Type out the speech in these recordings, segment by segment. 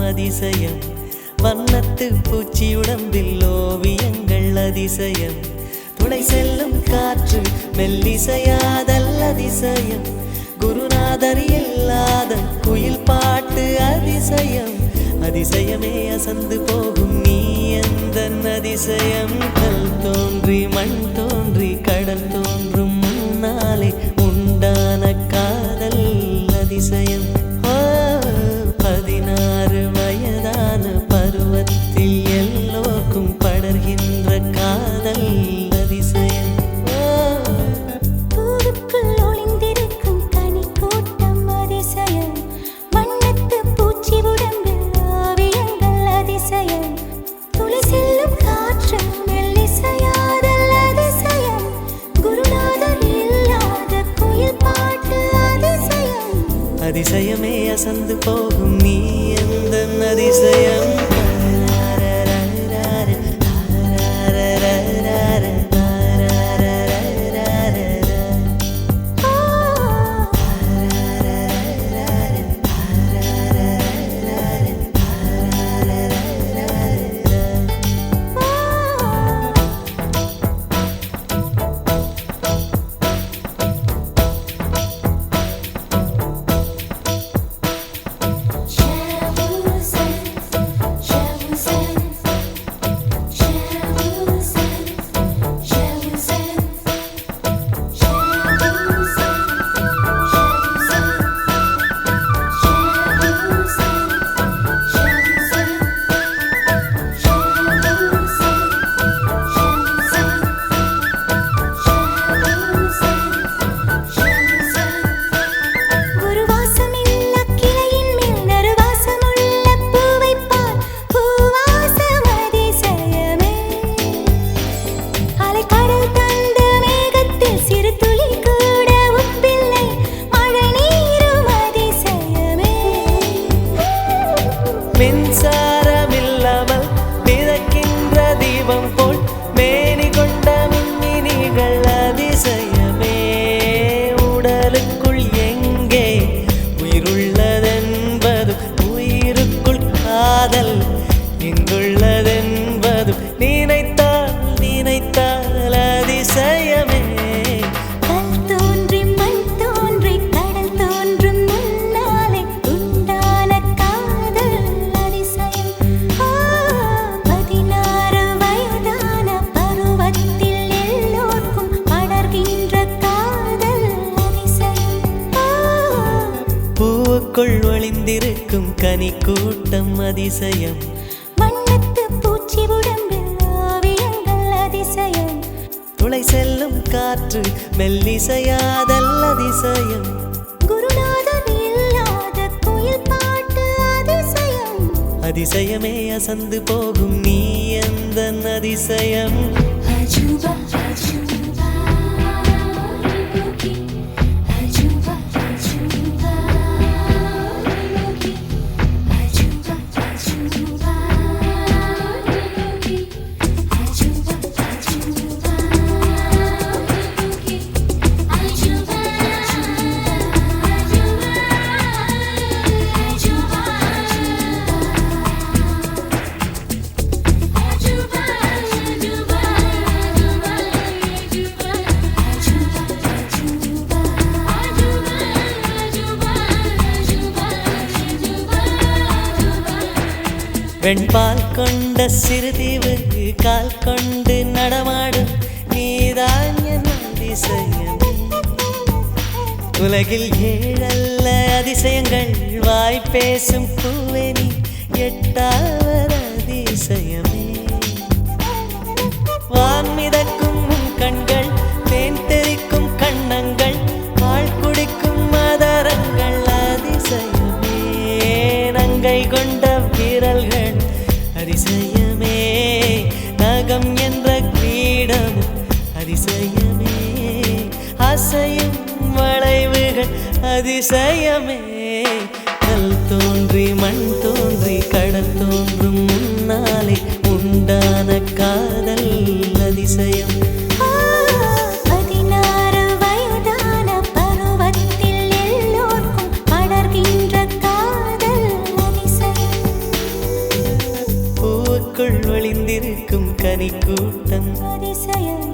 அதிசயம் வண்ணத்து பூச்சி உடம்பில் ஓவியங்கள் அதிசயம் துளை செல்லும் காற்று மெல்லிசையாதல் அதிசயம் குருநாதர் இல்லாத குயில் பாட்டு அதிசயம் அதிசயமே அசந்து போகும் நீ எந்த அதிசயம் கல் தோன்றி மண் தோன்றி கடல் தோன்றும் முன்னாலே உண்டான காதல் அதிசயம் 16 வயதான பருவத்தில் எல்லோருக்கும் படர்கின்ற காதல் அதிசயம் பூவுக்குள் ஒளிந்திருக்கும் கனி கூட்டம் அதிசயம் வண்ணத்து பூச்சி உடம்பில் ஓவியங்கள் அதிசயம் துளி செல்லும் காற்று மெல்லிசையாதல் அதிசயம் குருநாதர் இல்லாத குயில் பாட்டு அதிசயம் அதிசயமே அசந்து போகும் நீ எந்த அதிசயம் மின்சாரமில்லாமல் மிதக்கின்ற தீபம் போல் மேனி கொண்ட மின்மினிகள் அதிசயமே உடலுக்குள் எங்கே உயிருள்ளதென்பது உயிருக்குள் காதல் எங்குள்ளதென்பது நினைத்தால் நினைத்தால் அதிசயமே பூவுக்குள் ஒளிந்திருக்கும் கனி கூட்டம் அதிசயம் வண்ணத்து பூச்சி உடம்பில் ஓவியங்கள் அதிசயம் துளை செல்லும் காற்று மெல்லிசையாதல் அதிசயம் குருநாதர் இல்லாத குயில் பாட்டு அதிசயம் அதிசயமே அசந்து போகும் நீ எந்த அதிசயம் அஜூபா அஜூபா அஜூபா அஜூபா வெண்பால் கொண்ட சிறுதீவு கால் கொண்டு நடமாடும் நீதான் என் அதிசயம் உலகில் 7 அதிசயங்கள் வாய் பேசும் பூவெனி 8வது அதிசயமே வான் மிதக்கும் கண்கள் தேன் தெறிக்கும் கண்ணங்கள் பால் குடிக்கும் மதரங்கள் அதிசயமே நங்கை கொண்ட விரல்கள் அதிசயமே நகம் என்ற கிரீடம் அதிசயமே அசையும் வளைவுகள் அதிசயமே கல் தோன்றி மண் தோன்றி கடல் தோன்றும் முன்னாலே உண்டான காதல் அதிசயம் 16 வயதான பருவத்தில் எல்லோருக்கும் படர்கின்ற காதல் அதிசயம் கனி கூட்டம் அதிசயம்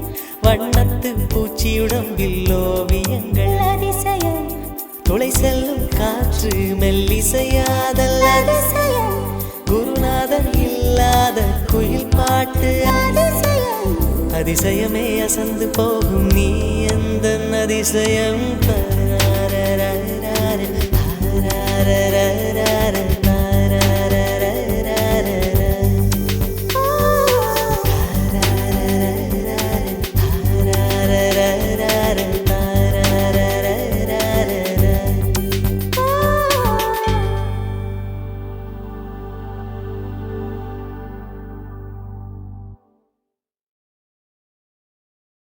வண்ணத்து பூச்சியுடம்பில் ஓவியங்கள் அதிசயம் துளை செல்லும் காற்று மெல்லிசையாதல் அதிசயம் குருநாதன் இல்லாத குயில் பாட்டு அதிசயம் அதிசயமே அசந்து போகும் நீ எந்த அதிசயம்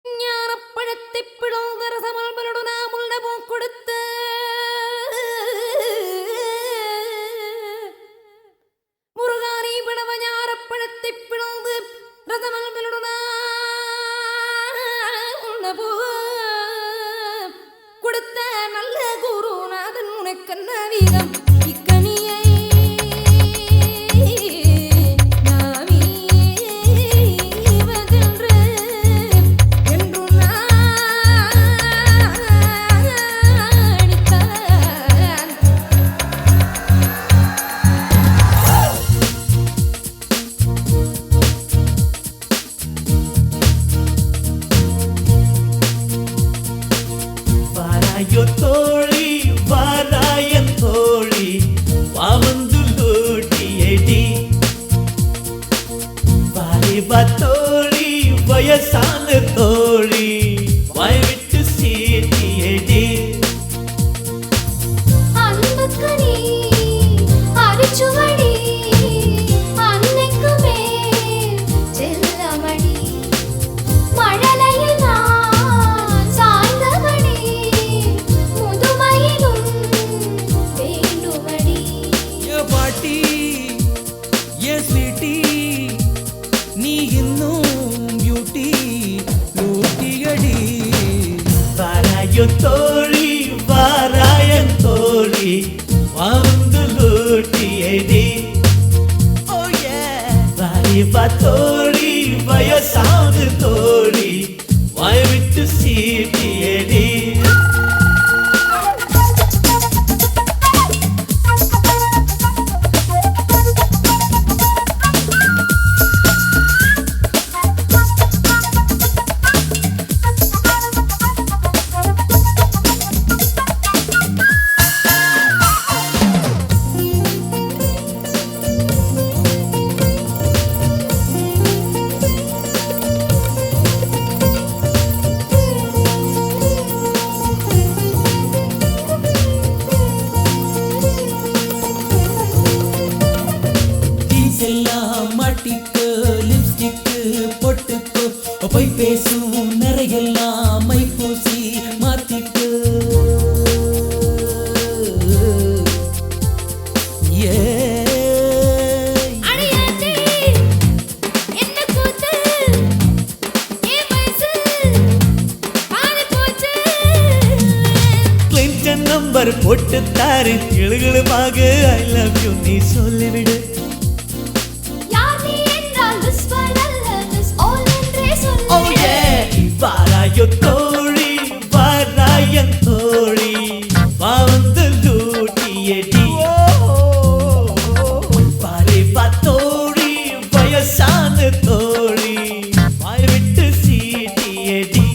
ஞானப்பழத்தை பிளந்த ரசமல்மலோடு நாம் உள்ள கொடுத்து முருகானி பிளவ ஞானப்பழத்தை பிளந்து ரசமல்மலோடு உள்ள கொடுத்த நல்ல குருநாதன் உனக்கன்ன வீதம் இக்கனியை தோழி வாராயன் தோழி வாவந்து லோட்டியடி வாலிபா தோழி வயசான தோழி வாய் விட்டு சீட்டியடி அன்புக்கு நீ அரிச்சுவடி அன்னைக்கு மேல் செல்லமடி மழலையில் நான் சாய்ந்தபடி முதுமையிலும் வேண்டுமடி ஏ பாட்டி ஏ ஸ்வீட்டி நீ இன்னும் பியூட்டி லூட்டியடி வாராயோ தோழி வாராயன் தோழி வாவந்து லோட்டியடி வாலிபா தோழி வயசான தோழி வாய் விட்டு சீட்டியடி எல்லாம் மாட்டிக்கு லிப்ஸ்டிக்கு பொட்டுக்கு போய் பேசும் நிறையெல்லாம் மை பூசி மாத்திக்கு ஏ அடியாண்டி என்ன கூத்து ஏன் வயசு பாதி போச்சு கிளின்டன் நம்பர் போட்டு தாரு கிளுகிளுமாக ஐ லவ் யூ நீ சொல்லிவிடு யார் நீ என்றால் whisper அல்ல miss all என்றே சொல்லு வாராயோ தோழி வாராயன் தோழி வாவந்து லூட்டியடி வாலிபா தோழி வயசான தோழி வாய் விட்டு சீட்டியடி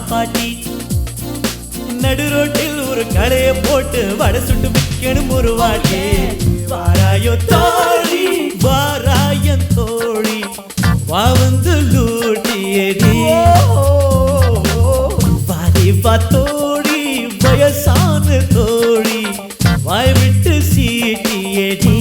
பாட்டி நடு ரோட்டில் ஒரு கடைய போட்டு வடை சுட்டு விற்கணும் ஒரு வாட்டி வாராயோ தோழி வாராயன் தோழி வா வந்து லூட்டியடி வாரி வா தோழி வயசான தோழி வாய் விட்டு சீட்டியடி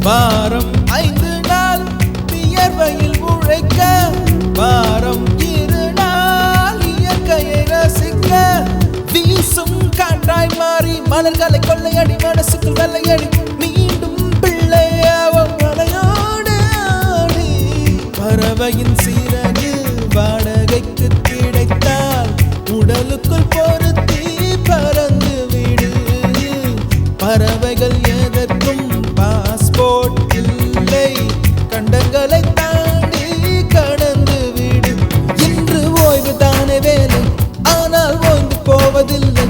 வாரம் 5 நாள் வியர்வையில் உழைக்க, வாரம் 2 நாள் இயற்கையை ரசிக்க, வீசும் காற்றாய் மாறி மலர்களை கொள்ளையடி மனசுக்குள் வெள்ளையடி மீண்டும் பிள்ளையாவும் மலையோடு ஆடி. பறவையின் சீரகு வாடகைக்கு கிடைத்தால் உடலுக்குள் பொருத்தி பறந்து விடு. பறவைகள் எதற்கும் பாஸ்போர்ட் இல்லை, கண்டங்களை தாண்டி கடந்து விடு. இன்று ஓய்வு தானே வேலை, ஆனால் ஓய்ந்து போவதில்லை.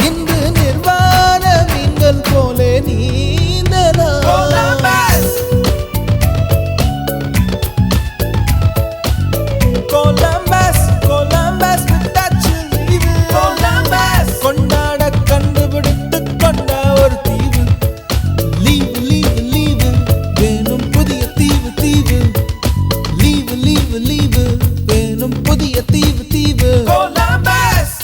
இன்று நிர்வாண மீன்கள் போலே நீந்தலாம். கொலம்பஸ் கொலம்பஸ் விட்டாச்சு லீவு. கொலம்பஸ் கொண்டாட கண்டுபிடித்து கொண்ட ஒரு தீவு. லீவு லீவு லீவு வேணும் புதிய தீவு தீவு. லீவு லீவு லீவு வேணும் புதிய தீவு தீவு. கொலம்பஸ்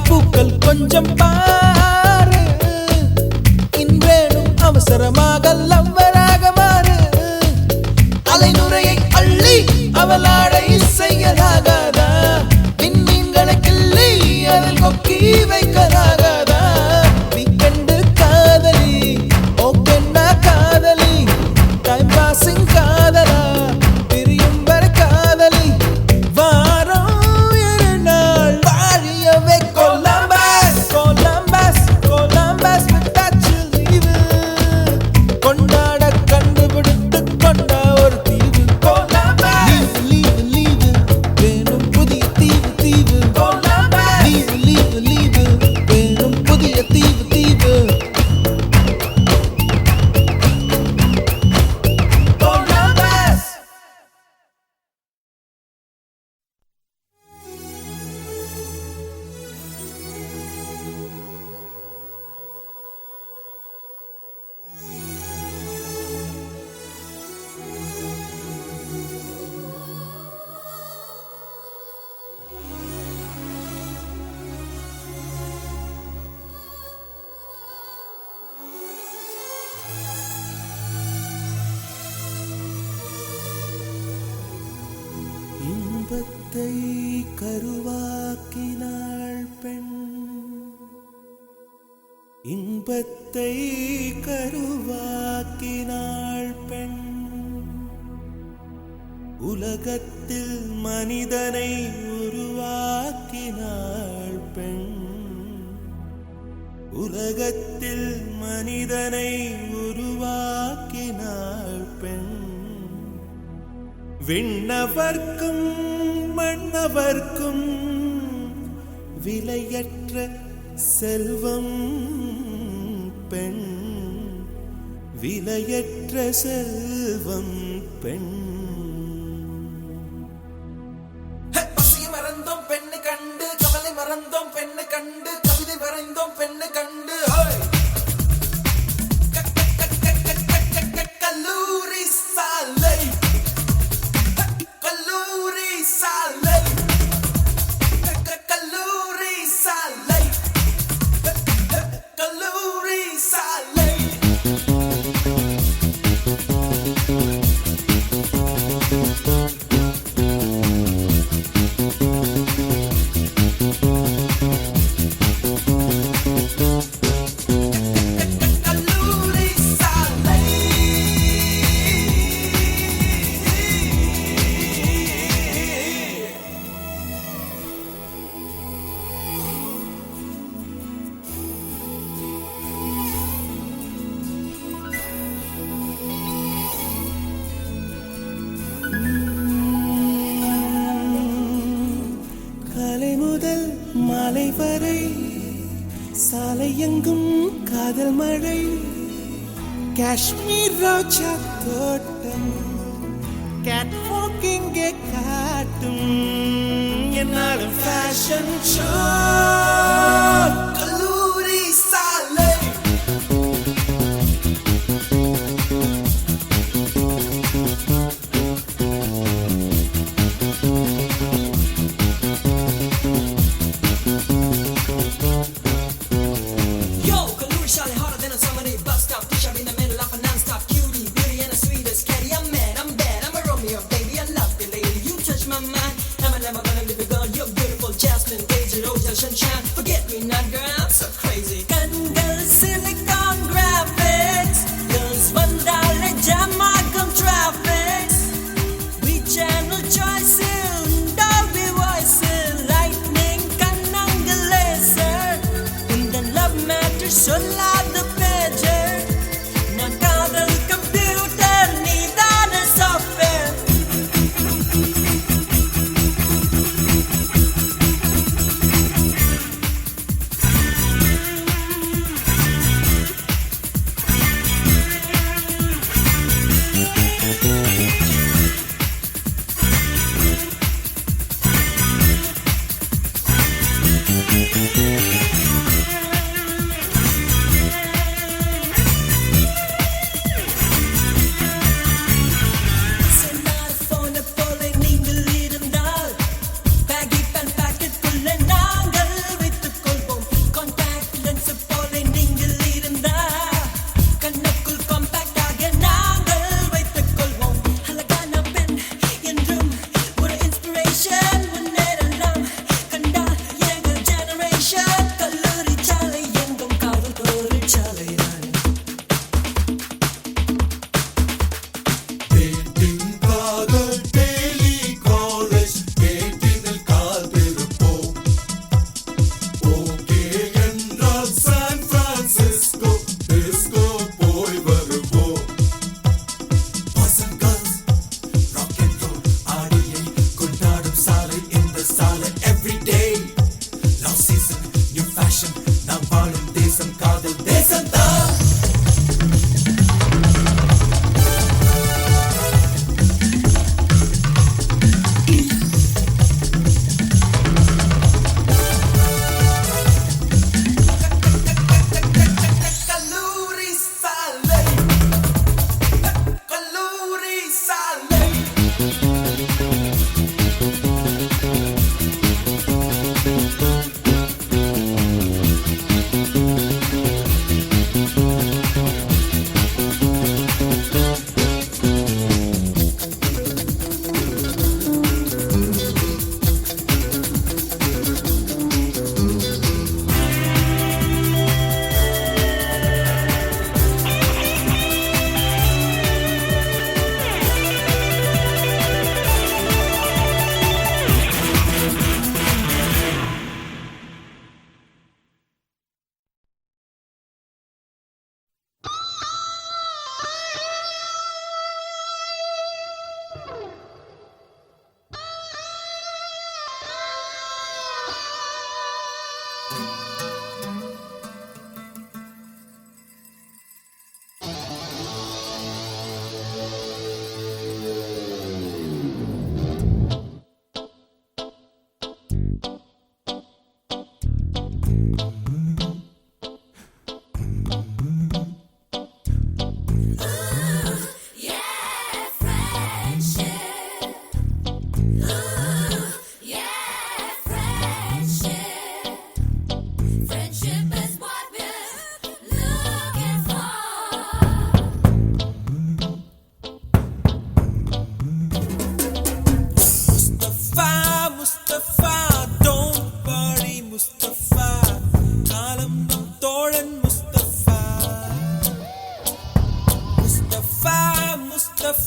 பூக்கள் கொஞ்சம் பாரு, இன்றேனும் அவசரமாக லவ்வராக மாறு. அலைநுரையை அள்ளி அவளாடை செய்யலாகாதா? விண்மீன்களை கிள்ளி அதில் கொக்கி வைக்கலாகாதா? வீக்கெண்டு காதலி ஓகேண்டா காதலி, டைம் பாசிங் காதலா பிரியும் வரை காதலி. வாரம் 2 நாள் வாழியவே கொலம்பஸ் கொலம்பஸ் கொலம்பஸ் விட்டாச்சு லீவு. கொண்டாட கண்டுபிடித்து கொண்ட ஒரு தீவு. கொலம்பஸ் லீவு லீவு வேணும் புதிய தீவு தீவு. கொலம்பஸ் லீவு லீவு லீவு வேணும் புதிய தீவு தீவு. கொலம்பஸ் இன்பத்தை கருவாக்கினாள் பெண், இன்பத்தை கருவாக்கினாள் பெண். உலகத்தில் மனிதனை உருவாக்கினாள் பெண், உலகத்தில் மனிதனை உருவாக்கினாள் பெண். விண்ணவர்க்கும் மண்ணவர்க்கும் விலையற்ற செல்வம் பெண், விலையற்ற செல்வம் பெண். பசியை மறந்தோம் பெண்ணு கண்டு, கவலை மறந்தோம் பெண்ணு கண்டு, கவிதை வரைந்தோம் பெண்ணு கண்டு. கல்லூரி சாலை, கல்லூரி சாலை, கல்லூரி சாலை, கல்லூரி சாலை. கல்லூரி சாலை. காலை முதல் மாலை வரை சாலை எங்கும் காதல் மழை. காஷ்மீர் ரோஜா தோட்டம் கேட் வாக்கிங்கே காட்டும் என்னாலும் ஃபேஷன் ஷோ. கல்லூரி சாலை. Yo, Kalluri Shale, hotter than a summer day bus stop. Fish up in the middle of a non-stop cutie, beauty and the sweetest caddy. I'm mad, I'm bad, I'm a Romeo, baby. I love you, lady. You touch my mind. I'm never gonna leave you, girl. You're beautiful, Jasmine, Daisy, Rose,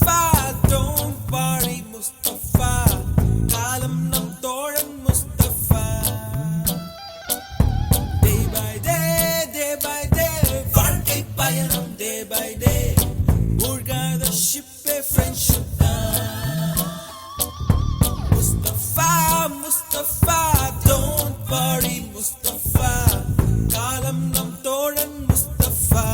Mustafa don't worry Mustafa காலம் நம் தோழன் Mustafa day by day வாழ்க்கை பயணம் day by day மூழ்காத ஷிப்பே friendship தான் Mustafa Mustafa don't worry Mustafa காலம் நம் தோழன் முஸ்தபா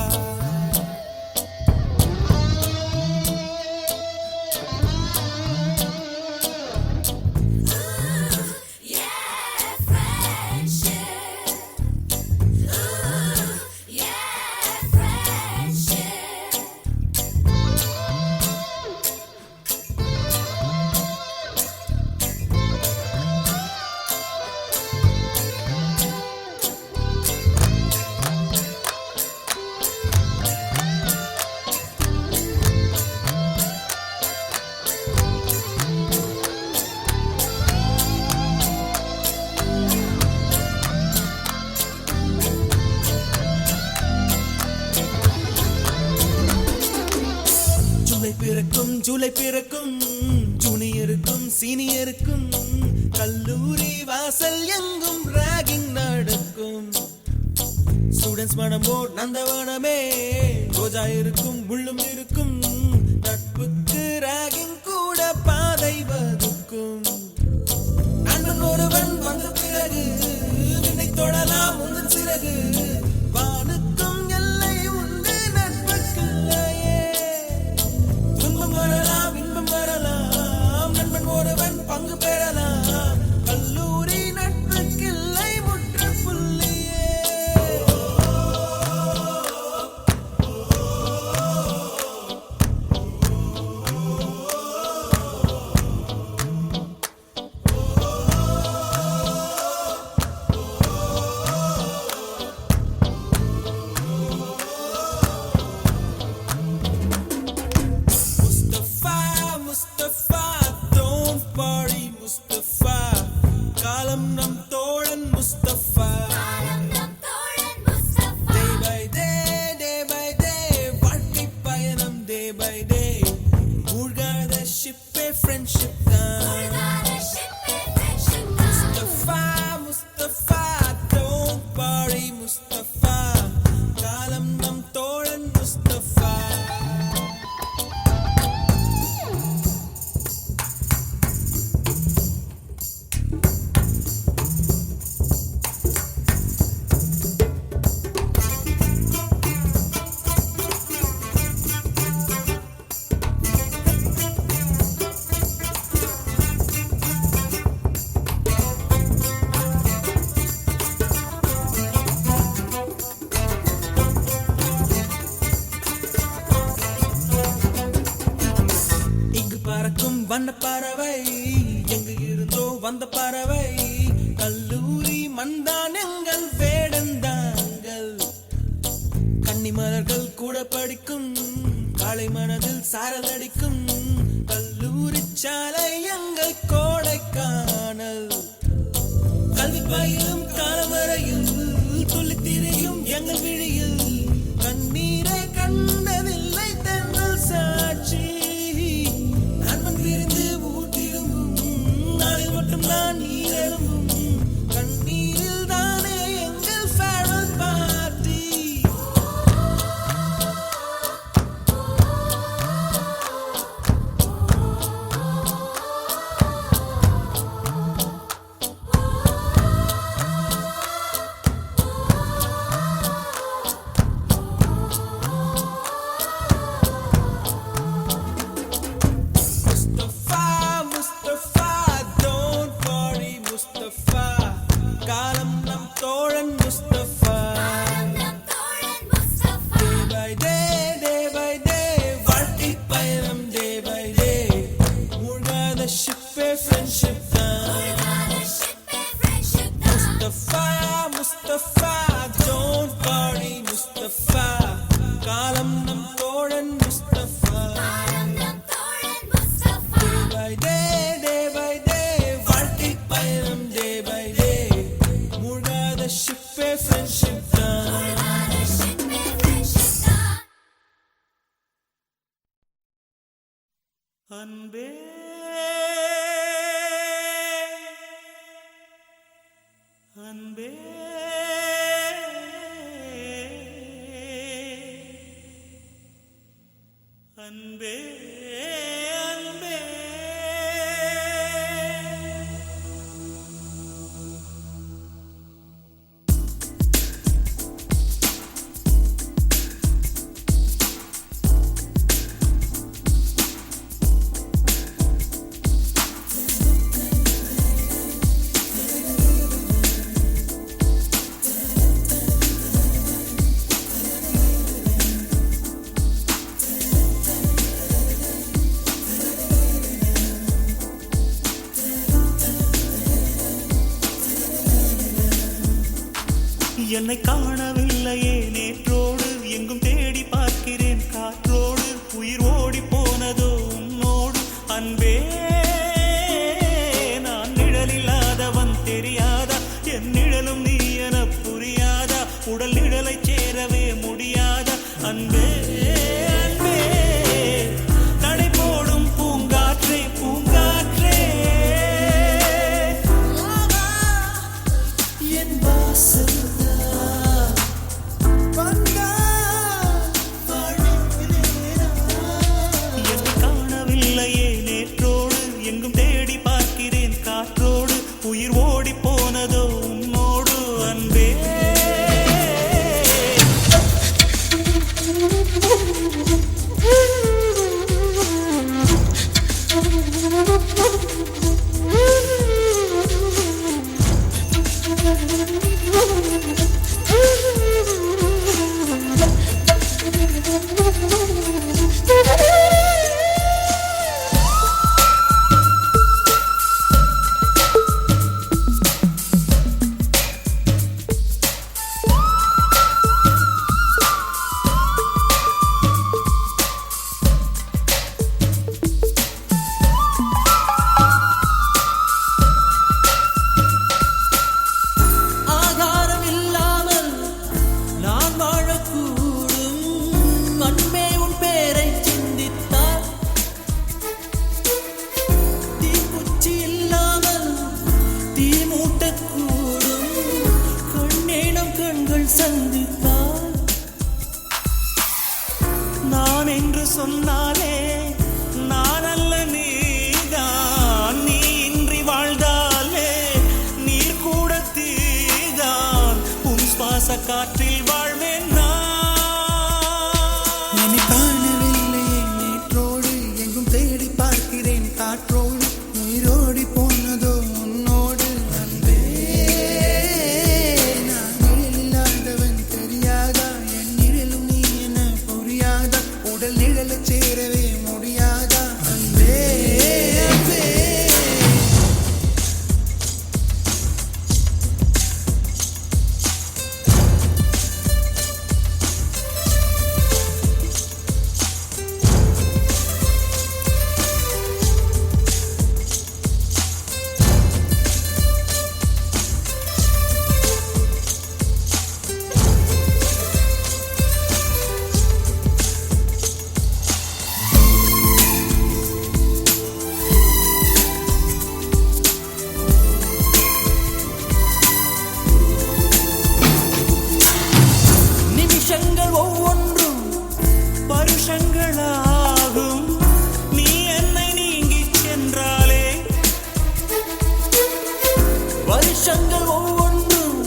ஜூலை பிறக்கும் ஜூனியருக்கும் சீனியருக்கும் கல்லூரி வாசல் எங்கும் ராகிங் நடக்கும் ஸ்டூடெண்ட்ஸ் மனமோ நந்தவனமே ரோஜா இருக்கும் முள்ளும் இருக்கும் நட்புக்கு ராகிங் கூட பாதை வகுக்கும் நண்பன் ஒருவன் வந்த பிறகு விண்ணை தொடலாம் உந்தன் சிறகு வானுக்கும் எல்லை உண்டு நட்புக்குள்ளையே துன்பம் வரலாம் இன்பம் வரலாம் நண்பன் ஒருவன் பங்கு பெறலாம் கல்லூரி நட்புக்கில்லை முற்றுப்புள்ளியே முஸ்தபா don't worry முஸ்தபா காலம் நம் தோழன் முஸ்தபா day by day வாழ்க்கை பயணம் day by day மூழ்காத ஷிப்பே ஃப்ரெண்ட்ஷிப் தான் முஸ்தபா don't worry முஸ்தபா காலம் நம் தோழன் முஸ்தபா பறக்கும் வண்ண பறவை எங்கு இருந்தோ வந்த பறவை கல்லூரி மந்தான் எங்கள் வேடந்தாங்கள் கன்னிமலர்கள் கூட படிக்கும் காலை மனதில் சாரல் அடிக்கும் கல்லூரி சாலை எங்கள் கோடைக்கானல் கல்வி பயிலும் காலம் வரையில் துள்ளி திரியும் எங்கள் விழியில் கண்ணீரை கண்டதில்லை தென்றல் சாட்சி விரிந்து ஊட்டிரும்பும் நாளில் மட்டும் நான் நீர் எழும்பும் கண்ணீரில் தானே எங்கள் farewell party Mustafa don't worry Mustafa காலம் நம் தோழன் முஸ்தபா day by day வாழ்க்கை பயணம் day by day மூழ்காத ஷிப்பே ஃப்ரெண்ட்ஷிப் தான் முஸ்தபா don't worry முஸ்தபா காலம் நம் தோழன் முஸ்தபா day by day வாழ்க்கை பயணம் day by day மூழ்காத ஷிப்பே ஃப்ரெண்ட்ஷிப் தான் அன்பே அன்பே அன்பே அன்பே என்னை காணவில்லையே நேற்றோடு எங்கும் தேடி பார்க்கிறேன் காற்றோடு உயிர் ஓடி போனதோ உன்னோடு அன்பே நான் நிழலில்லாதவன் தெரியாதா என் நிழலும் நீ என புரியாதா உடல் நிழலை சேரவே முடியாதா அன்பே அன்பே நடை போடும் பூங்காற்றே பூங்காற்றே என் வாசல் காணவில்லையே நேற்றோடு எங்கும் தேடி பார்க்கிறேன் காற்றோடு உயிர் ஓடி போனதோ உன்னோடு அன்பே சந்தித்தார் நான் என்று சொன்னாலே நான் அல்ல நீதான் நீ இன்றி வாழ்ந்தாலே நீர் கூட தீதான் உன் சுவாச காற்றில் வாழ்வேன் நான் காணவில்லையே நேற்றோடு எங்கும் தேடி பார்க்கிறேன் காற்றோடு உயிரோடி போனதோ உன்னோடு அன்பே உடல் நிழல சேரவே முடியாதா அன்பே அன்பே ஒவ்வொன்றும் பருஷங்களாகும் நீ என்னை நீங்கிச் சென்றாலே வருஷங்கள் ஒவ்வொன்றும்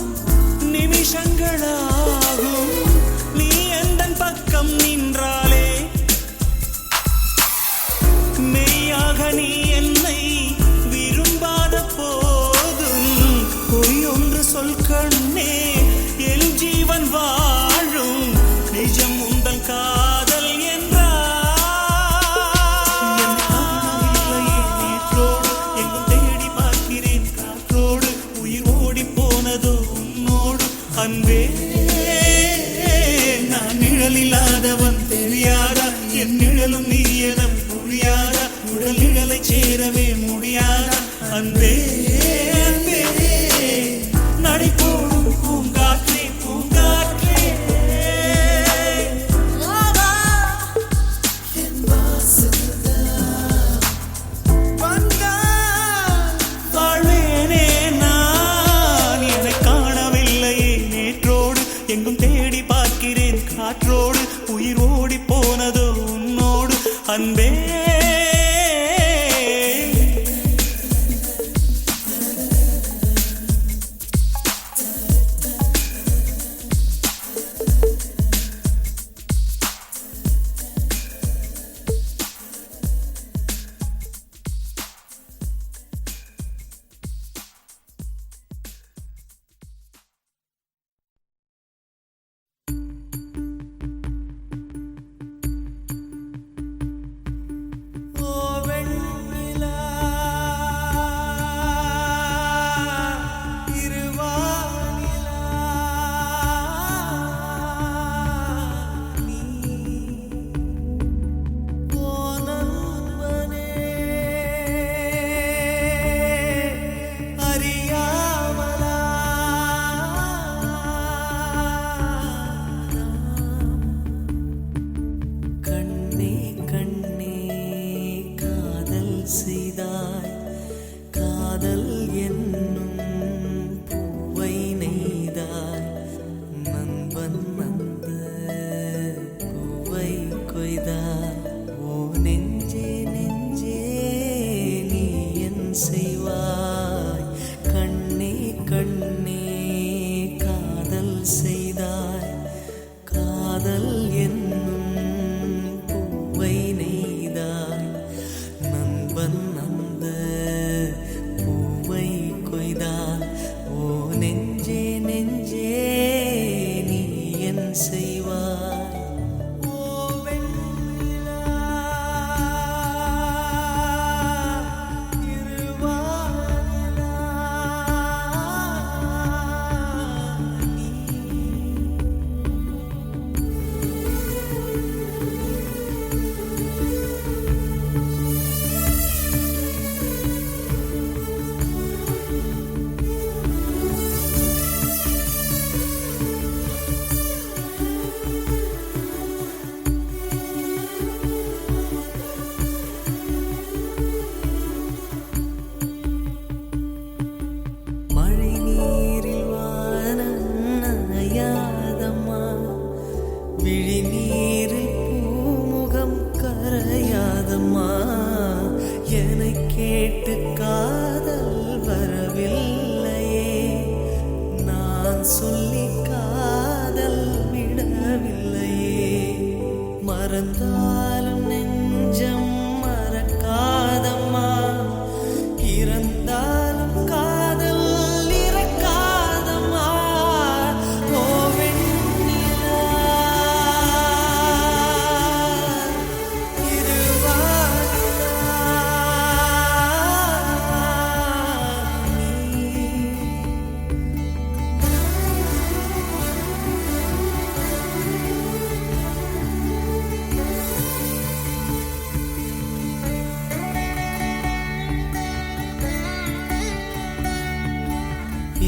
நிமிஷங்களாகும் நீ எந்தன் பக்கம் நின்றாலே மெய்யாக நீ என்னை விரும்பாத போதும் பொய்யொன்று சொல் கண்ணே என் ஜீவன் வாழும் நிஜம் உந்தன் காதல் என்றார் நேற்றோடு எங்கும் தேடி பார்க்கிறேன் காற்றோடு உயிர் ஓடி போனதோ உன்னோடு அன்பே நான் நிழலில்லாதவன் தெரியாதா என் நிழலும் நீ என புரியாதா உடல் நிழலை சேரவே முடியாதா அன்பே அன்பே நடை போடும் பூங்காற்றே பூங்காற்றே என் வாசல்தான் அன்பே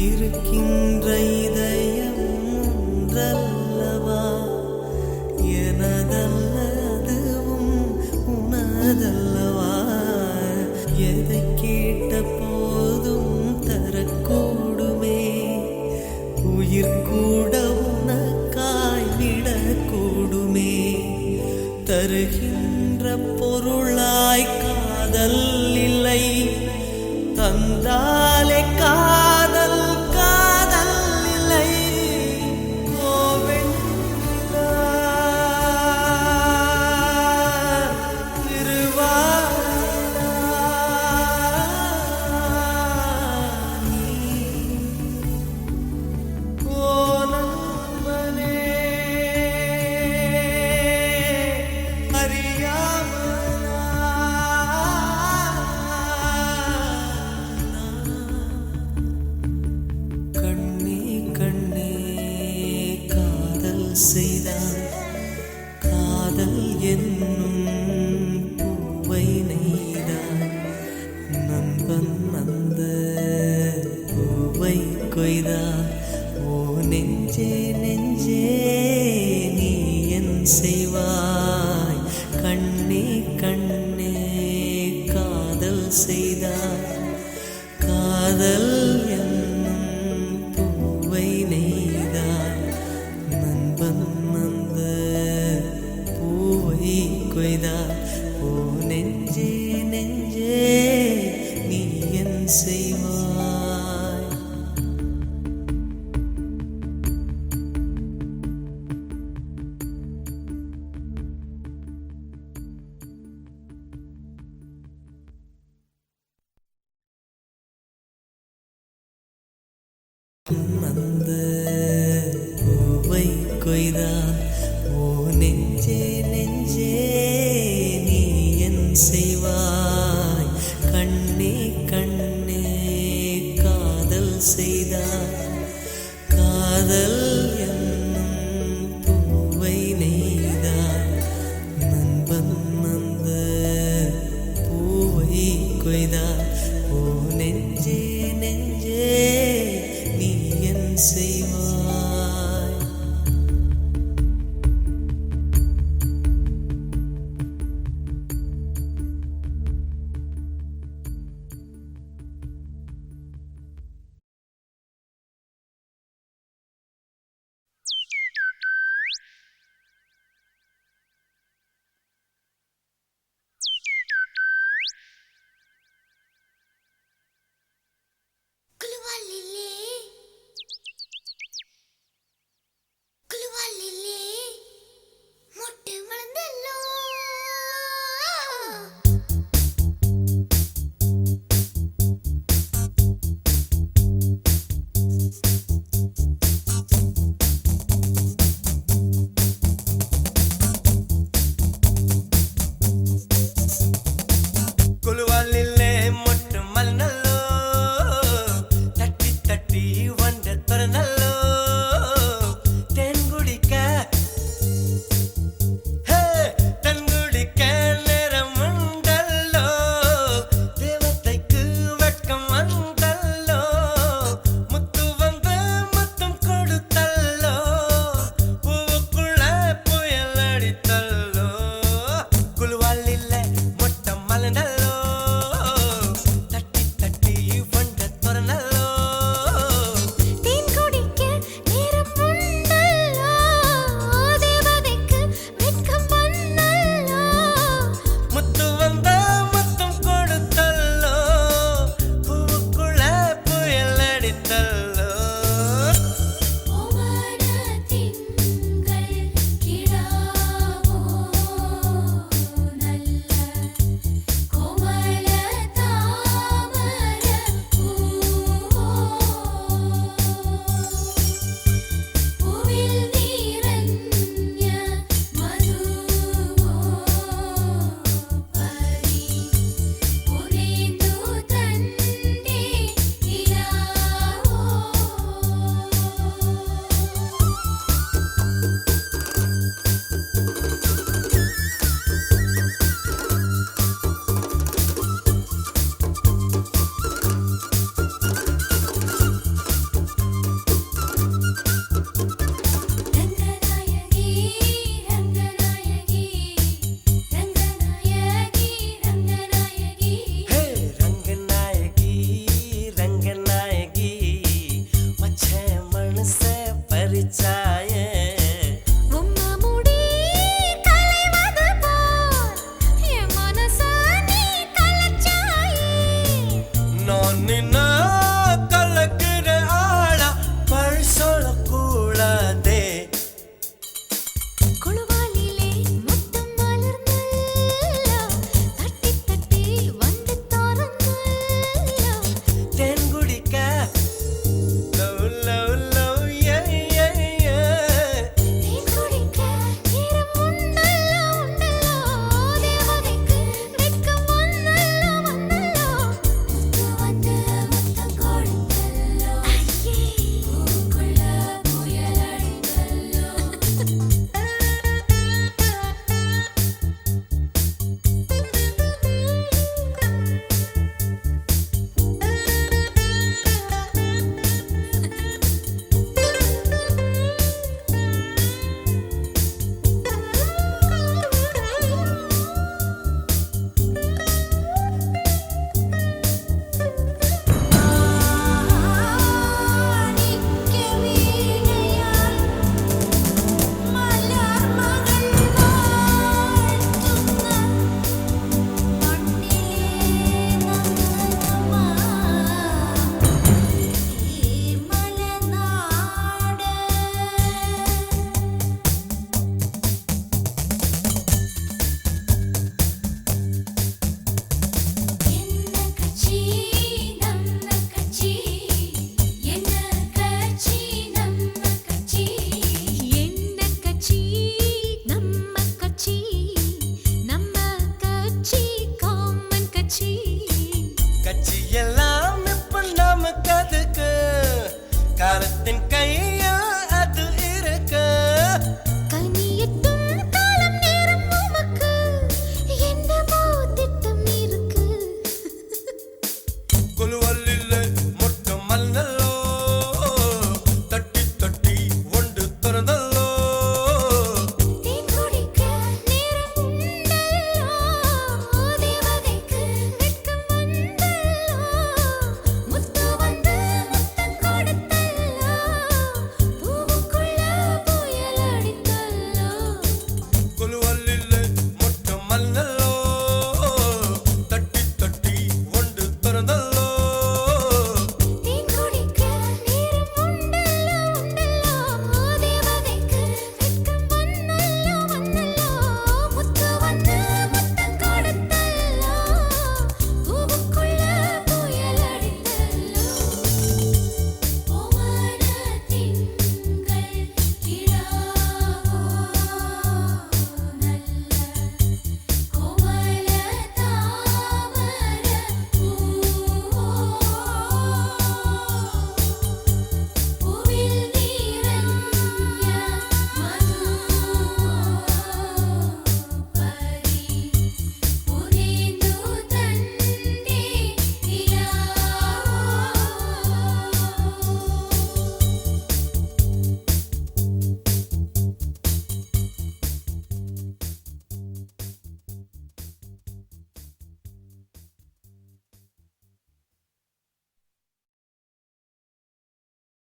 இருக்கின்ற இதயம் ஒன்றல்லவா, எனதல்ல அதுவும் உனதல்லவா. எதை கேட்ட போதும் தரக்கூடுமே, உயிர் கூட உனக்காய் விடக்கூடுமே. தருகின்ற பொருளாய் காதல் இல்லை, தந்தாலே காதல் காதல் இல்லை. கோவெண்ணிலா திருவாரூரா நீ கோலம்பனே அறியாமலா செய்தான் காதல் என்னும் பூவை நெய்தான். நண்பன் அந்த பூவை கொய்தான். ஓ நெஞ்சே நெஞ்சே நீ என் செய்வாய், கண்ணே கண்ணே காதல் செய்தான். காதல் என்னும் பூவை நெய்தான். நண்பன் அந்த பூவை கொய்தான். அந்த பூவை கொய்தான் ஓ நெஞ்சே நெஞ்சே நீ என் செய்வாய் கண்ணே கண்ணே காதல் செய்தாய் காதல் என்னும் பூவை நெய்தாய் நண்பன் அந்த பூவை கொய்தாய் ஓ நெஞ்சே நெஞ்சே நீ என் செய்வாய்